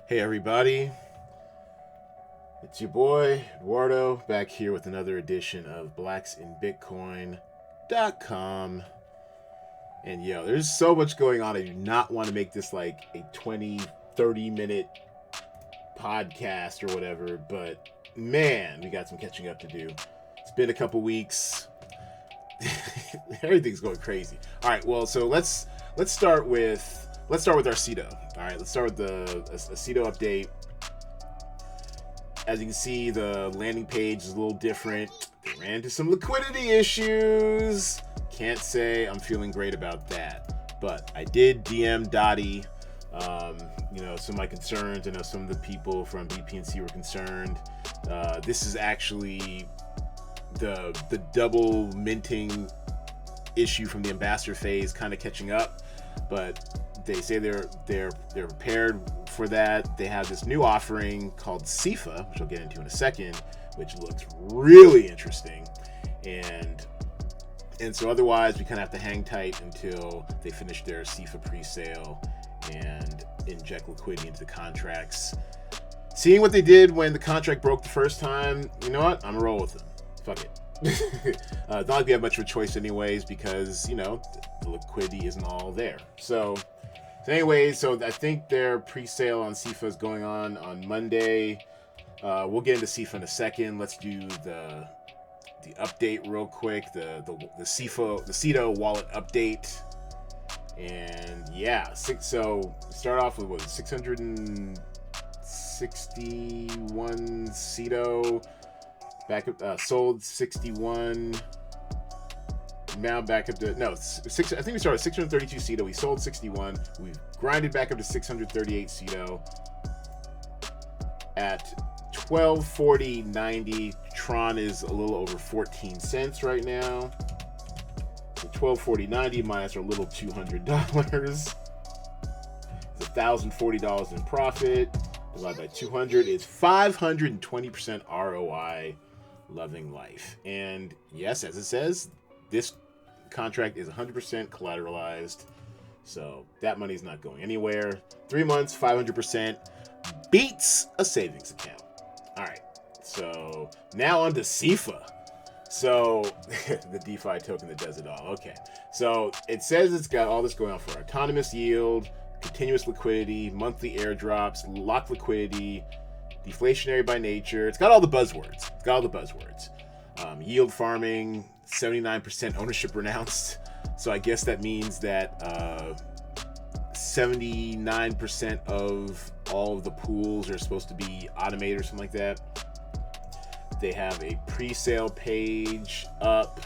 Hey everybody, it's your boy Edwardo back here with another edition of blacksinbitcoin.com. And there's so much going on. I do not want to make this like a 20-30 minute podcast or whatever, but man, we got some catching up to do. It's been a couple weeks. Everything's going crazy. All right, well, so let's start with our CETO. All right, let's start with the CETO update. As you can see, the landing page is a little different. They ran into some liquidity issues. Can't say I'm feeling great about that, but I did DM Dottie. Some of my concerns. I know some of the people from BPNC were concerned. This is actually the double minting issue from the ambassador phase kind of catching up, but they say they're prepared for that. They have this new offering called CEFA, which I'll get into in a second, which looks really interesting, and so otherwise we kind of have to hang tight until they finish their CEFA pre-sale and inject liquidity into the contracts. Seeing what they did when the contract broke the first time, you know what? I'm gonna roll with them. Fuck it. It's not like we have much of a choice anyways, because the liquidity isn't all there. So anyways, so I think their pre-sale on CEFA is going on Monday. We'll get into CEFA in a second. Let's do the update real quick. The CETO wallet update. And yeah, so start off with 661 CETO. Back up, sold 61. Now back up to I think we started at 632 CETO. We sold 61. We've grinded back up to 638 CETO at 1240.90. Tron is a little over 14 cents right now. So 1240.90 minus our little $200. It's $1,040 in profit. Divided by 200 is 520% ROI. Loving life. And yes, as it says, this contract is 100% collateralized, so that money's not going anywhere. 3 months, 500%, beats a savings account. All right, so now on to CEFA. So the DeFi token that does it all. Okay, so it says it's got all this going on for autonomous yield, continuous liquidity, monthly airdrops, locked liquidity, deflationary by nature. It's got all the buzzwords. Yield farming, 79% ownership renounced. So I guess that means that 79% of all of the pools are supposed to be automated or something like that. They have a pre-sale page up.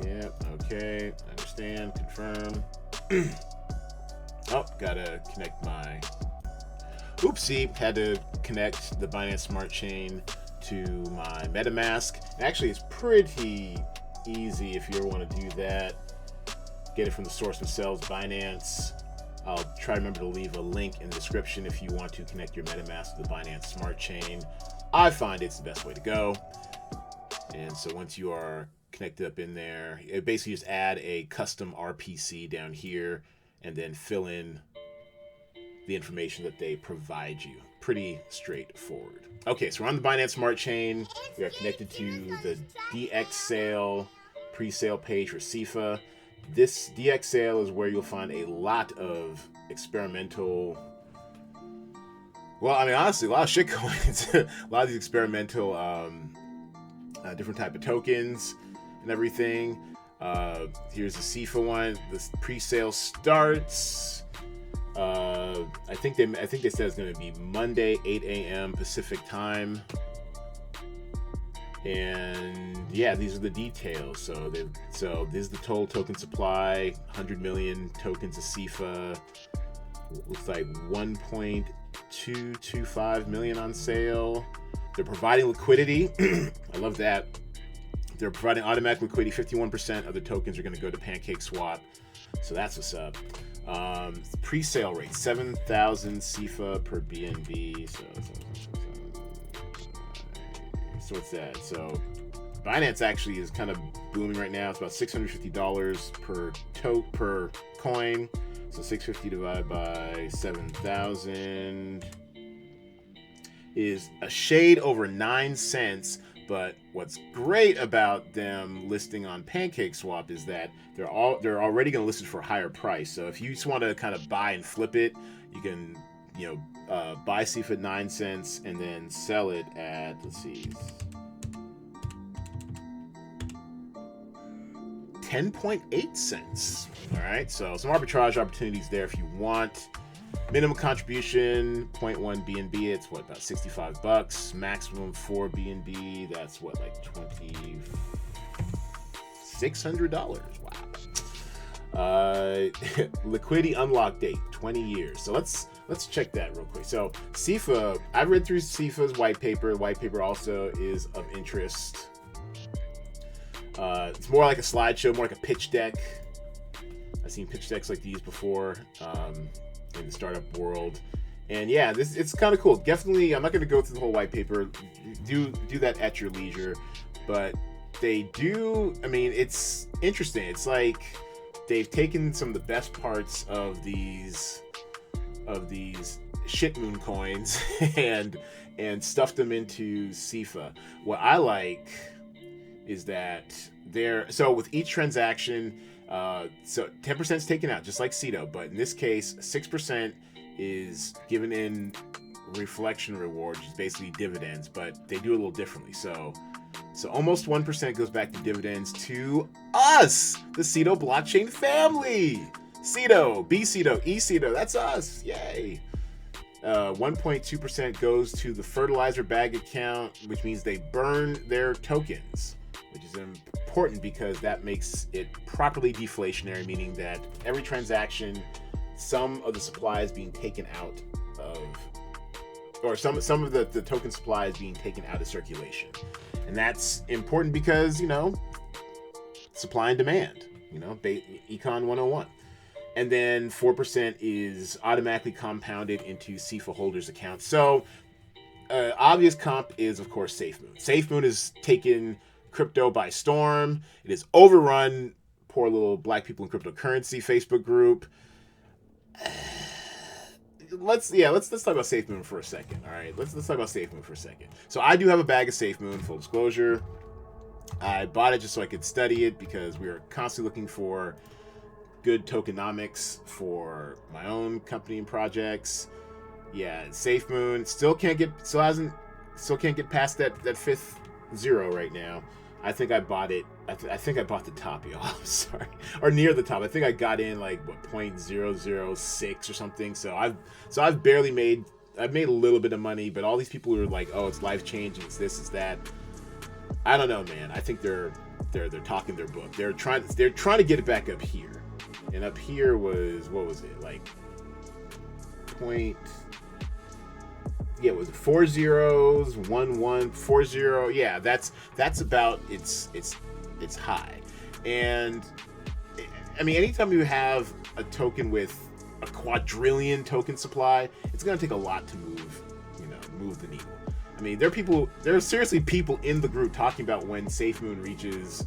Yep, okay, understand, confirm. Oh, gotta connect my... Oopsie, had to connect the Binance Smart Chain to my MetaMask. Actually, it's pretty easy if you ever want to do that. Get it from the source themselves, Binance. I'll try to remember to leave a link in the description if you want to connect your MetaMask to the Binance Smart Chain. I find it's the best way to go. And so once you are connected up in there, it basically just add a custom RPC down here and then fill in the information that they provide you. Pretty straightforward. Okay, so we're on the Binance Smart Chain. We are connected to the DX sale pre-sale page for CEFA. This DX sale is where you'll find a lot of experimental, honestly, a lot of shitcoins. A lot of these experimental different type of tokens and everything. Here's the CEFA one. This pre-sale starts. I think they said it's going to be Monday, 8 a.m. Pacific time. And yeah, these are the details. So this is the total token supply: 100 million tokens of CEFA. Looks like 1.225 million on sale. They're providing liquidity. I love that. They're providing automatic liquidity. 51% of the tokens are going to go to PancakeSwap. So that's what's up. Pre-sale rate, 7,000 CEFA per BNB. So what's that? So Binance actually is kind of booming right now. It's about $650 per coin. So 650 divided by 7,000 is a shade over 9 cents. But what's great about them listing on PancakeSwap is that they're already going to list it for a higher price. So if you just want to kind of buy and flip it, you can, buy CEFA at 9 cents and then sell it at, let's see, 10.8 cents. All right, so some arbitrage opportunities there if you want. Minimum contribution 0.1 BNB, it's what, about $65. Maximum 4 BNB, that's what, like $2,600. Wow. Liquidity unlock date 20 years. So let's check that real quick. So CEFA, I read through CEFA's white paper. The white paper also is of interest. It's more like a slideshow, more like a pitch deck. I've seen pitch decks like these before. In the startup world, and yeah, it's kind of cool. Definitely, I'm not going to go through the whole white paper. Do that at your leisure, but they do. I mean, it's interesting. It's like they've taken some of the best parts of these shitmoon coins and stuffed them into CEFA. What I like is that so with each transaction. So 10% is taken out, just like CETO, but in this case, 6% is given in reflection reward, which is basically dividends, but they do it a little differently. So almost 1% goes back to dividends to us, the CETO blockchain family. CETO, BCETO, ECETO, that's us, yay. 1.2% goes to the fertilizer bag account, which means they burn their tokens, which is important because that makes it properly deflationary, meaning that every transaction, some of the supply is being taken out of, or some of the token supply is being taken out of circulation. And that's important because, supply and demand, Econ 101. And then 4% is automatically compounded into CEFA holders' accounts. So obvious comp is, of course, SafeMoon. SafeMoon is taken crypto by storm. It has overrun poor little black people in cryptocurrency Facebook group. Let's talk about SafeMoon for a second. All right, let's talk about SafeMoon for a second. So I do have a bag of SafeMoon, full disclosure. I bought it just so I could study it because we are constantly looking for good tokenomics for my own company and projects. Yeah, SafeMoon still can't get past that fifth zero right now. I think I bought it. I think I bought the top, y'all. I'm sorry, or near the top. I think I got in like 0.006 or something. So I've barely made. I've made a little bit of money, but all these people who are like, oh, it's life changing, it's this, it's that. I don't know, man. I think they're talking their book. They're trying to get it back up here, and up here was, what was it, like point. Yeah, was it 4 zeros, 1 1 4 0? Yeah, that's about its high. And I mean, anytime you have a token with a quadrillion token supply, it's gonna take a lot to move the needle. I mean, there are seriously people in the group talking about when SafeMoon reaches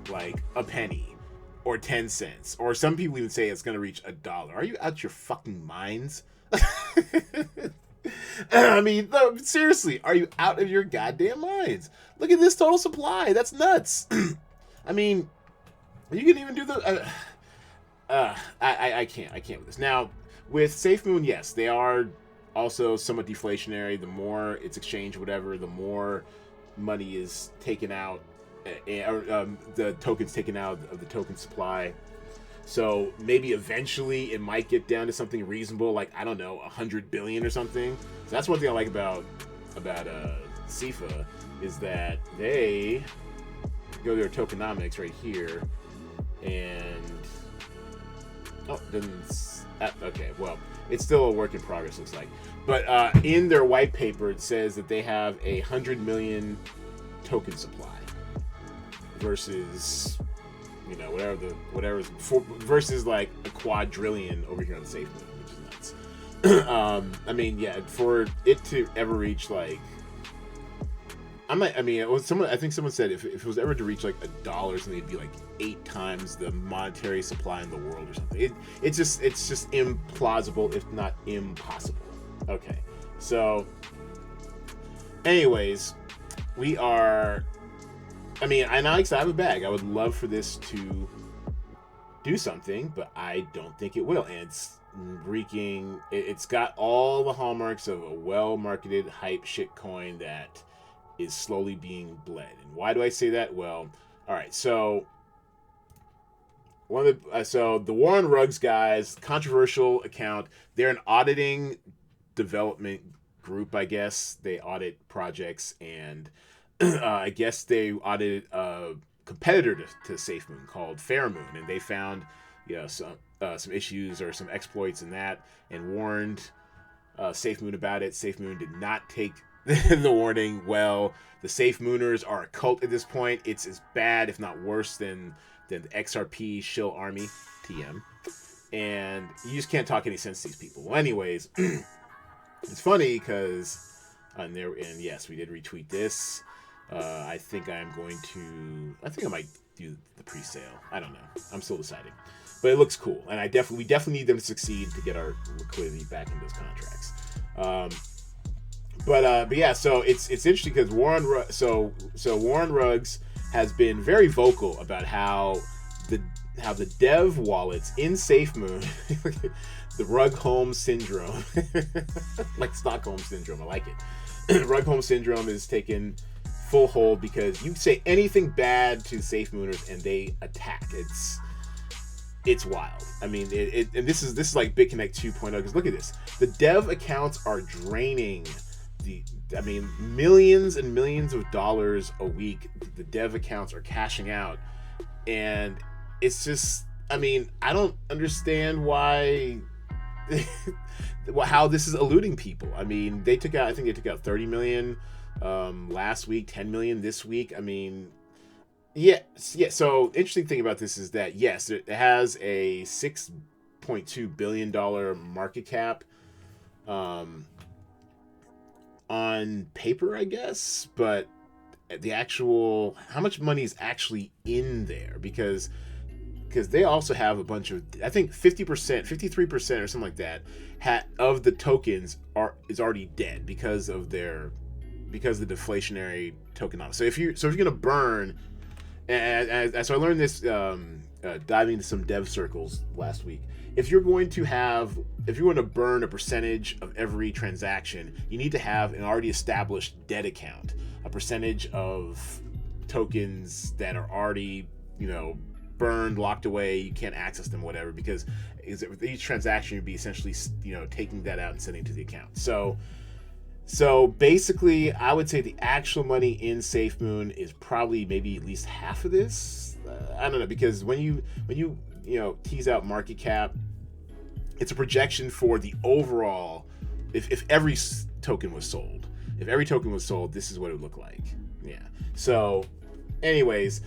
like a penny or 10 cents, or some people even say it's gonna reach $1. Are you out your fucking minds? I mean, no, seriously, are you out of your goddamn minds? Look at this total supply. That's nuts. I mean, you can even do the... I can't with this. Now, with SafeMoon, yes, they are also somewhat deflationary. The more it's exchanged, whatever, the more money is taken out, the tokens taken out of the token supply. So maybe eventually it might get down to something reasonable, like, I don't know, 100 billion or something. So that's one thing I like about CEFA, is that they go to their tokenomics right here, and okay, well, it's still a work in progress, looks like. But in their white paper, it says that they have 100 million token supply versus, versus like a quadrillion over here on SafeMoon, which is nuts. I mean, yeah, for it to ever reach like I mean, it was someone. I think someone said if it was ever to reach like $1, then it'd be like 8 times the monetary supply in the world or something. It's just implausible, if not impossible. Okay, so, anyways, we are. I mean, I have a bag. I would love for this to do something, but I don't think it will. And it's got all the hallmarks of a well-marketed hype shit coin that is slowly being bled. And why do I say that? Well, all right. So the Warren Ruggs guys, controversial account. They're an auditing development group, I guess. They audit projects, and I guess they audited a competitor to SafeMoon called FairMoon, and they found some issues or some exploits in that, and warned SafeMoon about it. SafeMoon did not take the warning well. The SafeMooners are a cult at this point. It's as bad, if not worse, than the XRP shill army, TM. And you just can't talk any sense to these people. Well, anyways, it's funny because and yes, we did retweet this. I think I might do the pre-sale. I don't know. I'm still deciding, but it looks cool, and we definitely need them to succeed to get our liquidity back in those contracts. But yeah, so it's interesting because Warren Ruggs has been very vocal about how the dev wallets in SafeMoon, the Rugholm syndrome, like Stockholm syndrome. I like it. Rugholm syndrome is taken full hold because you say anything bad to SafeMooners and they attack. It's wild. I mean, and this is like BitConnect 2.0, because look at this. The dev accounts are draining millions and millions of dollars a week. The dev accounts are cashing out, and it's just, I mean, I don't understand why how this is eluding people. I mean, I think they took out 30 million last week, 10 million this week. I mean, yeah. So interesting thing about this is that yes, it has a $6.2 billion market cap on paper, I guess, but the actual, how much money is actually in there, because they also have a bunch of, I think 50%, 53% or something like that of the tokens is already dead because of the deflationary tokenomics. So if you're gonna burn, and so I learned this diving into some dev circles last week. If you're going to burn a percentage of every transaction, you need to have an already established dead account, a percentage of tokens that are already, burned, locked away, you can't access them, whatever, because with each transaction you'd be essentially, taking that out and sending it to the account. So basically, I would say the actual money in SafeMoon is probably maybe at least half of this. I don't know, because when you tease out market cap, it's a projection for the overall. If every token was sold, this is what it would look like. Yeah. So, anyways,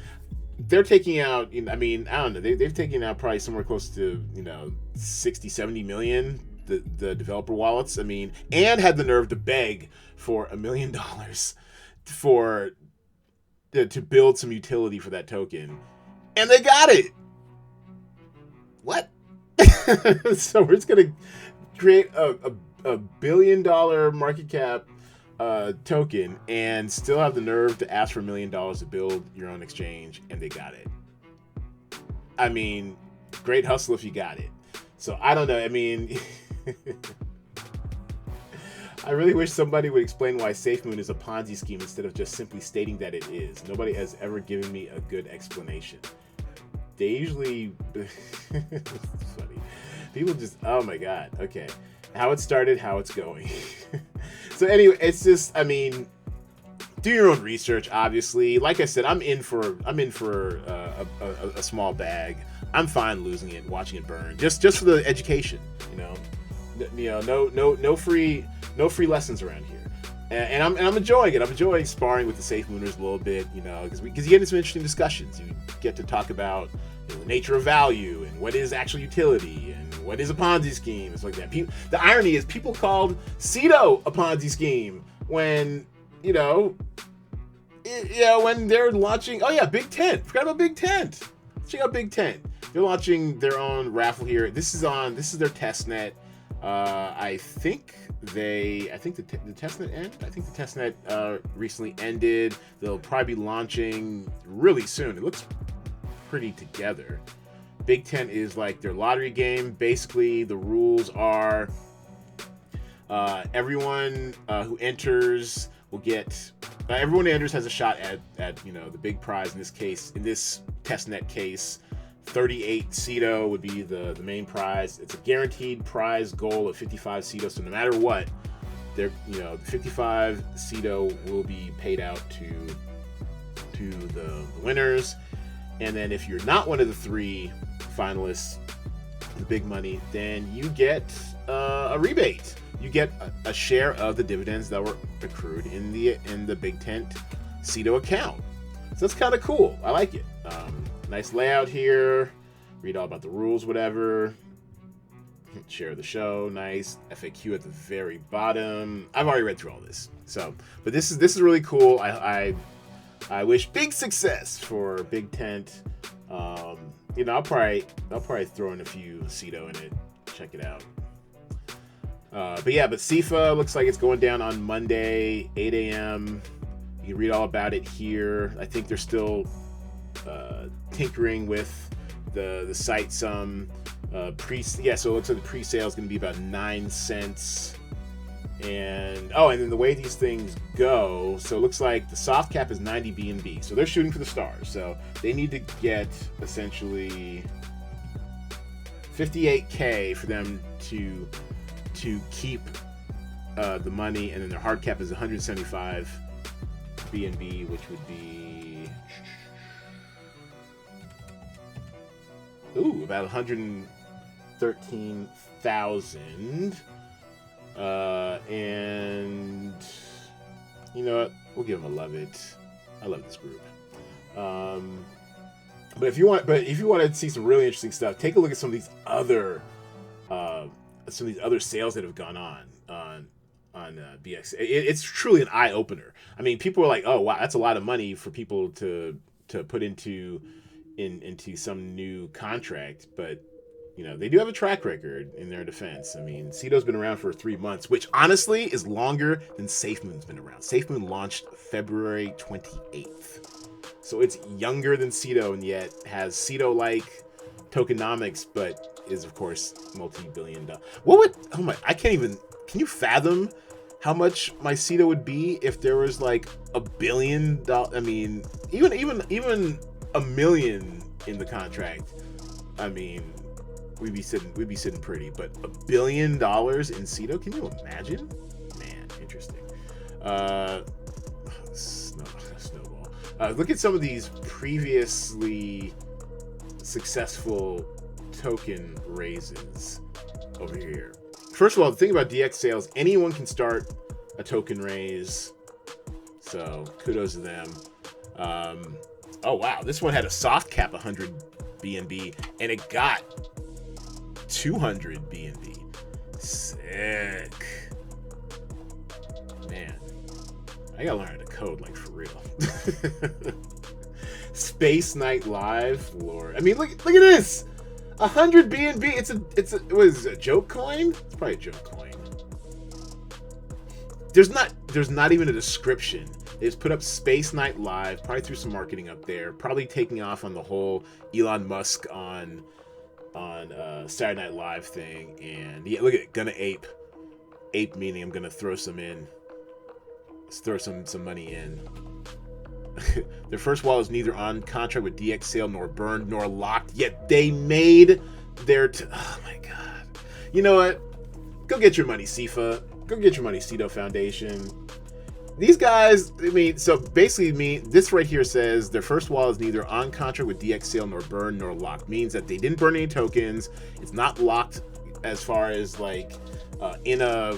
they're taking out. I mean, I don't know. They've taken out probably somewhere close to 60, 70 million. The developer wallets. I mean, and had the nerve to beg for $1 million to build some utility for that token, and they got it. What? So we're just gonna create a $1 billion market cap token and still have the nerve to ask for $1 million to build your own exchange, and they got it. I mean, great hustle if you got it. So I don't know. I mean, I really wish somebody would explain why SafeMoon is a Ponzi scheme instead of just simply stating that it is. Nobody has ever given me a good explanation. They usually it's funny. People just, oh my god. Okay. How it started, how it's going. So anyway, it's just, I mean, do your own research, obviously. Like I said, I'm in for a small bag. I'm fine losing it, watching it burn, just for the education. No free lessons around here. And I'm enjoying it. I'm enjoying sparring with the SafeMooners a little bit, because you get into some interesting discussions. You get to talk about the nature of value and what is actual utility and what is a Ponzi scheme. It's like that. The irony is people called CETO a Ponzi scheme when Yeah, when they're launching. Oh yeah, Big Tent. Forgot about Big Tent. Check out Big Tent. They're launching their own raffle here. This is their test net. I think the testnet end. I think the testnet recently ended. They'll probably be launching really soon. It looks pretty together. Big Tent is like their lottery game. Basically, the rules are everyone who enters will get. Everyone who enters has a shot at the big prize. In this case, in this testnet case, 38 CETO would be the main prize. It's a guaranteed prize goal of 55 CETO. So no matter what, the 55 CETO will be paid out to the winners. And then if you're not one of the 3 finalists, the big money, then you get a rebate. You get a share of the dividends that were accrued in the Big Tent CETO account. So that's kind of cool. I like it. Nice layout here. Read all about the rules, whatever. Share the show. Nice FAQ at the very bottom. I've already read through all this. So, but this is really cool. I wish big success for Big Tent. I'll probably throw in a few CETO in it. Check it out. But CEFA looks like it's going down on Monday, 8 a.m. You can read all about it here. I think they're still tinkering with the site some. So it looks like the pre-sale is going to be about 9 cents. And then the way these things go, so it looks like the soft cap is 90 BNB. So they're shooting for the stars. So they need to get essentially 58K for them to keep the money, and then their hard cap is 175 BNB, which would be about 113,000. And you know what? We'll give them a love it. I love this group. But if you want to see some really interesting stuff, take a look at some of these other sales that have gone on BX. It's truly an eye opener. I mean, people are like, "Oh wow, that's a lot of money for people to put into some new contract," but they do have a track record in their defense. I mean, CETO's been around for 3 months, which honestly is longer than SafeMoon's been around. SafeMoon launched February 28th. So it's younger than CETO and yet has CETO-like tokenomics, but is, of course, multi-billion dollar. Can you fathom how much my CETO would be if there was like $1 billion? I mean, even $1 million in the contract. I mean, we'd be sitting pretty, but $1 billion in CETO, can you imagine? Man, interesting. Snowball. Look at some of these previously successful token raises over here. First of all, the thing about DX sales, anyone can start a token raise, so kudos to them. Oh wow, this one had a soft cap 100 BNB and it got 200 BNB. Sick. Man, I gotta learn how to code, like, for real. Space Night Live, Lord. I mean, look at this. 100 BNB. What is it, a joke coin? It's probably a joke coin. There's not even a description. They just put up Space Night Live, probably threw some marketing up there, probably taking off on the whole Elon Musk on Saturday Night Live thing. And yeah, look at it, gonna ape meaning I'm gonna throw some in. Let's throw some money in. Their first wall is neither on contract with DX sale nor burned nor locked, yet they made their oh my god. You know what? Go get your money, CEFA. Go get your money, CETO Foundation. These guys, I mean, so basically this right here says their first wall is neither on contract with DX sale nor burned nor locked. Means that they didn't burn any tokens. It's not locked as far as like in a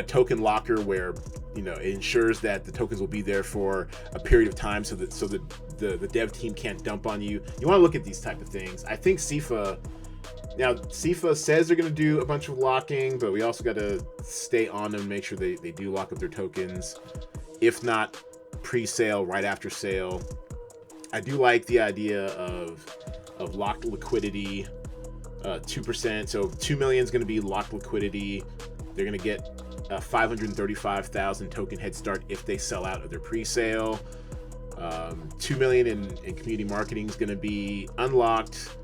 token locker where it ensures that the tokens will be there for a period of time so that the dev team can't dump on you. You want to look at these type of things. I think CEFA says they're going to do a bunch of locking, but we also got to stay on them and make sure they do lock up their tokens. If not, pre-sale right after sale. I do like the idea of locked liquidity, 2%. So 2 million is going to be locked liquidity. They're going to get a 535,000 token head start if they sell out of their pre-sale. 2 million in community marketing is going to be unlocked.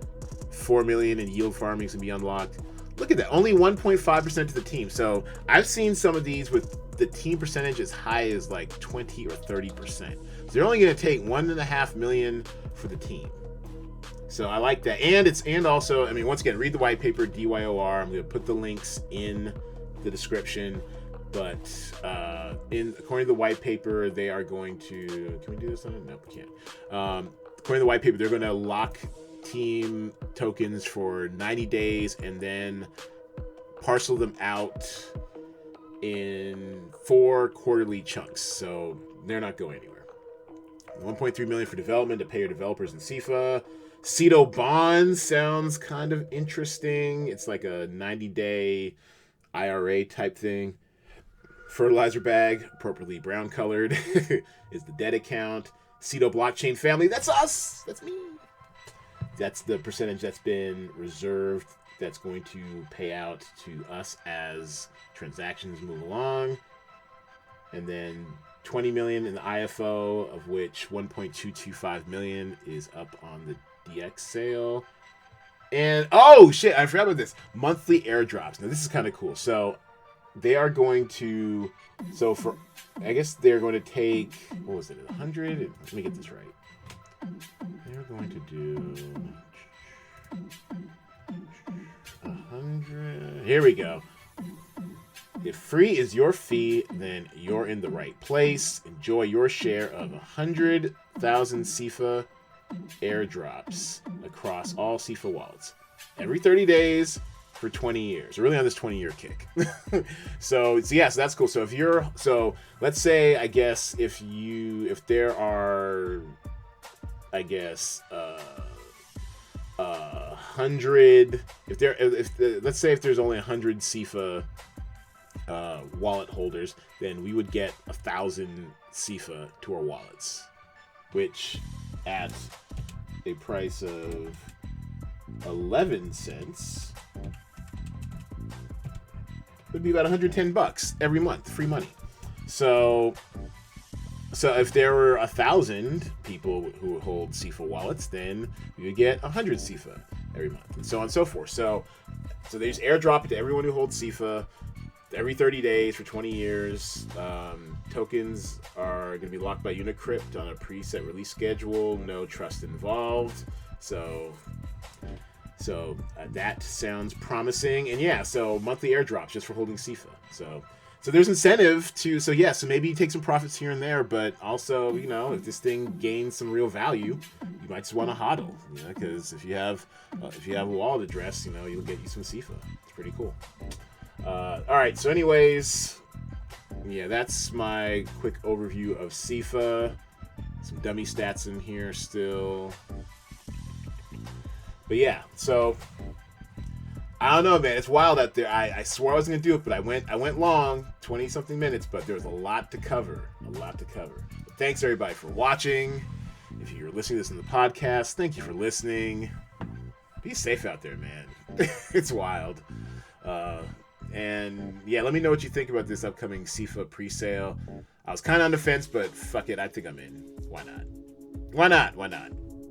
4 million in yield farming is going to be unlocked. Look at that, only 1.5% of the team. So I've seen some of these with the team percentage as high as like 20 or 30%. So they're only going to take 1.5 million for the team. So I like that. And also, I mean, once again, read the white paper, DYOR. I'm going to put the links in the description. But according to the white paper, they are going to, can we do this on it? Nope, we can't. According to the white paper, they're going to lock team tokens for 90 days and then parcel them out in 4 quarterly chunks. So they're not going anywhere. 1.3 million for development to pay your developers in CEFA. CETO bonds sounds kind of interesting. It's like a 90-day IRA type thing. Fertilizer bag, appropriately brown colored, is the debt account. CETO blockchain family, that's us, that's me. That's the percentage that's been reserved that's going to pay out to us as transactions move along. And then 20 million in the IFO, of which 1.225 million is up on the DX sale. And oh shit, I forgot about this. Monthly airdrops. Now this is kind of cool. So they are going to, so for, I guess they're going to take, what was it, 100? Let me get this right. They're going to do 100. Here we go. If free is your fee, then you're in the right place. Enjoy your share of 100,000 CEFA airdrops across all CEFA wallets. Every 30 days for 20 years. We're really on this 20-year kick. So yeah, so that's cool. So if you're, so let's say, I guess, if there are, I guess, 100, let's say if there's only 100 CEFA wallet holders, then we would get 1,000 CEFA to our wallets, which at a price of 11 cents would be about $110 every month, free money. So if there were 1,000 people who hold CEFA wallets, then we would get 100 CEFA every month, and so on and so forth. So they just airdrop it to everyone who holds CEFA every 30 days for 20 years. Tokens are going to be locked by Unicrypt on a preset release schedule. No trust involved. So that sounds promising. And yeah, so monthly airdrops just for holding CEFA. So there's incentive to, so maybe you take some profits here and there, but also, you know, if this thing gains some real value, you might just want to hodl, you know, because if you have a wallet address, you know, you'll get you some CEFA. It's pretty cool. All right, so anyways, yeah, that's my quick overview of CEFA. Some dummy stats in here still. But yeah, so I don't know, man. It's wild out there. I swore I wasn't gonna do it, but I went long, 20-something minutes, but there was a lot to cover. But thanks everybody for watching. If you're listening to this in the podcast, thank you for listening. Be safe out there, man. It's wild. And yeah, let me know what you think about this upcoming CEFA pre-sale. I was kind of on the fence, but fuck it, I think I'm in. Why not?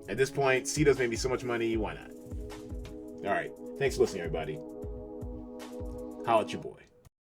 At this point, CETO's made me so much money, why not? All right, thanks for listening, everybody. Holla at your boy.